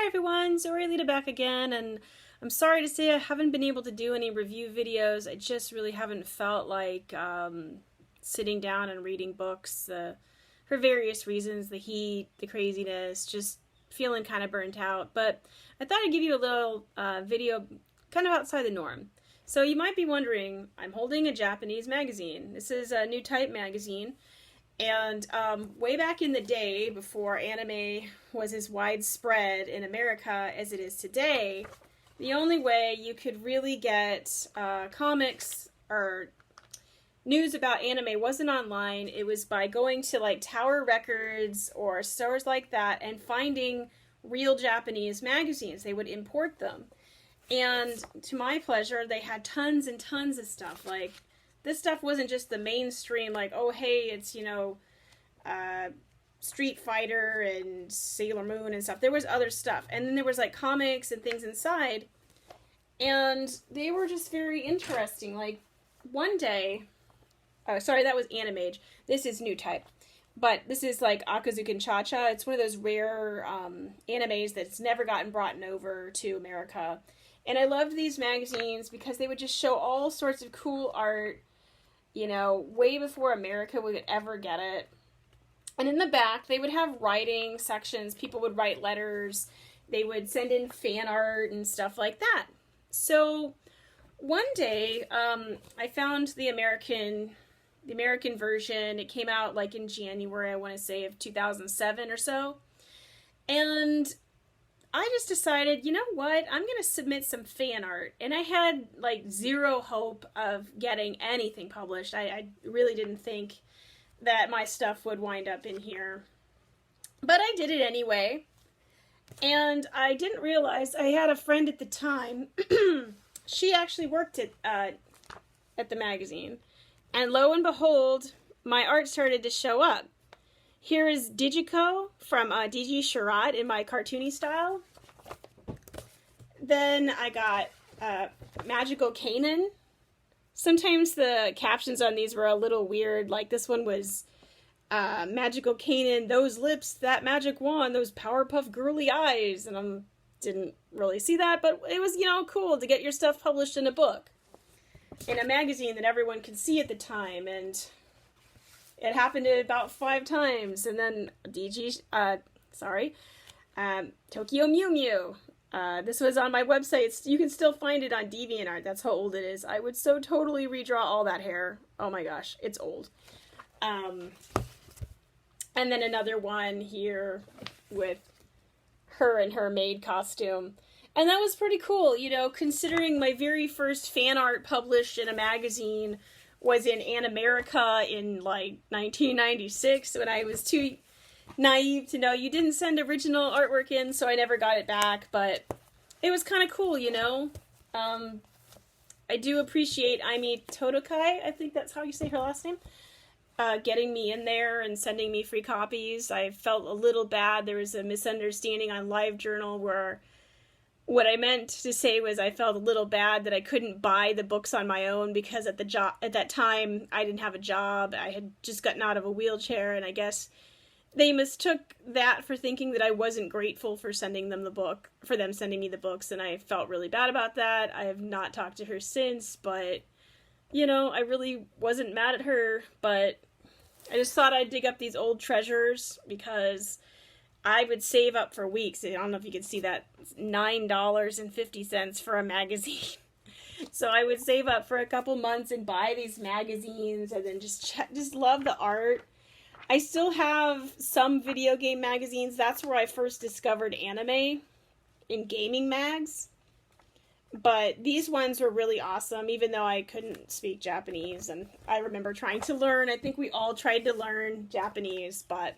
Hi everyone, Zorilita back again, and I'm sorry to say I haven't been able to do any review videos. I just really haven't felt like sitting down and reading books for various reasons, the heat, the craziness, just feeling kind of burnt out. But I thought I'd give you a little video kind of outside the norm. So you might be wondering, I'm holding a Japanese magazine. This is a New Type magazine. And way back in the day, before anime was as widespread in America as it is today, the only way you could really get comics or news about anime wasn't online. It was by going to like Tower Records or stores like that and finding real Japanese magazines. They would import them. And to my pleasure, they had tons and tons of stuff. Like, this stuff wasn't just the mainstream, like, oh, hey, it's, Street Fighter and Sailor Moon and stuff. There was other stuff. And then there was, like, comics and things inside. And they were just very interesting. Like, one day... Oh, sorry, that was Animage. This is New Type. But this is, like, Akazukin Cha-Cha. It's one of those rare animes that's never gotten brought over to America. And I loved these magazines because they would just show all sorts of cool art, way before America would ever get it. And in the back, they would have writing sections. People would write letters. They would send in fan art and stuff like that. So one day, I found the American version. It came out like in January, I want to say, of 2007 or so. And I just decided, you know what, I'm going to submit some fan art. And I had like zero hope of getting anything published. I really didn't think that my stuff would wind up in here. But I did it anyway. And I didn't realize, I had a friend at the time, she actually worked at the magazine. And lo and behold, my art started to show up. Here is Digiko from DG Charade in my cartoony style. Then I got Magical Kanan. Sometimes the captions on these were a little weird. Like this one was Magical Kanan, those lips, that magic wand, those Powerpuff Girly eyes. And I didn't really see that, but it was, cool to get your stuff published in a book. In a magazine that everyone could see at the time. And it happened about 5 times. And then Tokyo Mew Mew. This was on my website. You can still find it on DeviantArt. That's how old it is. I would so totally redraw all that hair. Oh my gosh, it's old. And then another one here with her in her maid costume. And that was pretty cool, considering my very first fan art published in a magazine was in America in like 1996 when I was too naive to know you didn't send original artwork in, so I never got it back, but it was kind of cool, I do appreciate Aimi Tokutake, I think that's how you say her last name, getting me in there and sending me free copies. I felt a little bad. There was a misunderstanding on LiveJournal where what I meant to say was I felt a little bad that I couldn't buy the books on my own because at that time I didn't have a job. I had just gotten out of a wheelchair, and I guess they mistook that for thinking that I wasn't grateful for sending them sending me the books, and I felt really bad about that. I have not talked to her since, but, I really wasn't mad at her, but I just thought I'd dig up these old treasures because I would save up for weeks. I don't know if you can see that. It's $9.50 for a magazine. So I would save up for a couple months and buy these magazines and then just love the art. I still have some video game magazines. That's where I first discovered anime in gaming mags. But these ones were really awesome, even though I couldn't speak Japanese. And I remember trying to learn. I think we all tried to learn Japanese, but,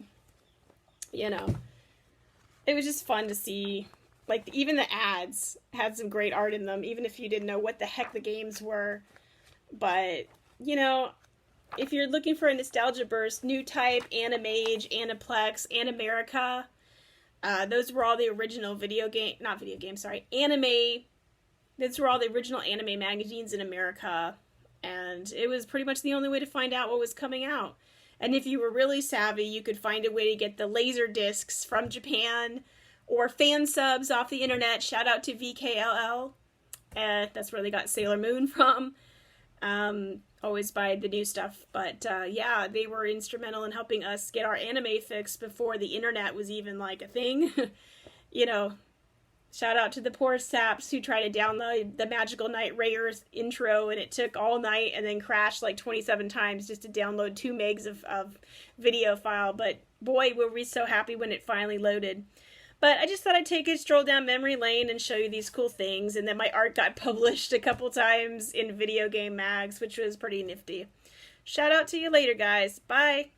it was just fun to see. Like, even the ads had some great art in them, even if you didn't know what the heck the games were. But, if you're looking for a nostalgia burst, New Type, Animage, Aniplex, Animerica, those were all the original anime. Those were all the original anime magazines in America, and it was pretty much the only way to find out what was coming out. And if you were really savvy, you could find a way to get the laser discs from Japan, or fan subs off the internet. Shout out to VKLL. That's where they got Sailor Moon from. Always buy the new stuff. But yeah, they were instrumental in helping us get our anime fix before the internet was even like a thing. You know, shout out to the poor saps who tried to download the Magical Knight Rares intro, and it took all night and then crashed like 27 times just to download 2 megs of video file. But boy, were we so happy when it finally loaded. But I just thought I'd take a stroll down memory lane and show you these cool things. And then my art got published a couple times in video game mags, which was pretty nifty. Shout out to you later, guys. Bye.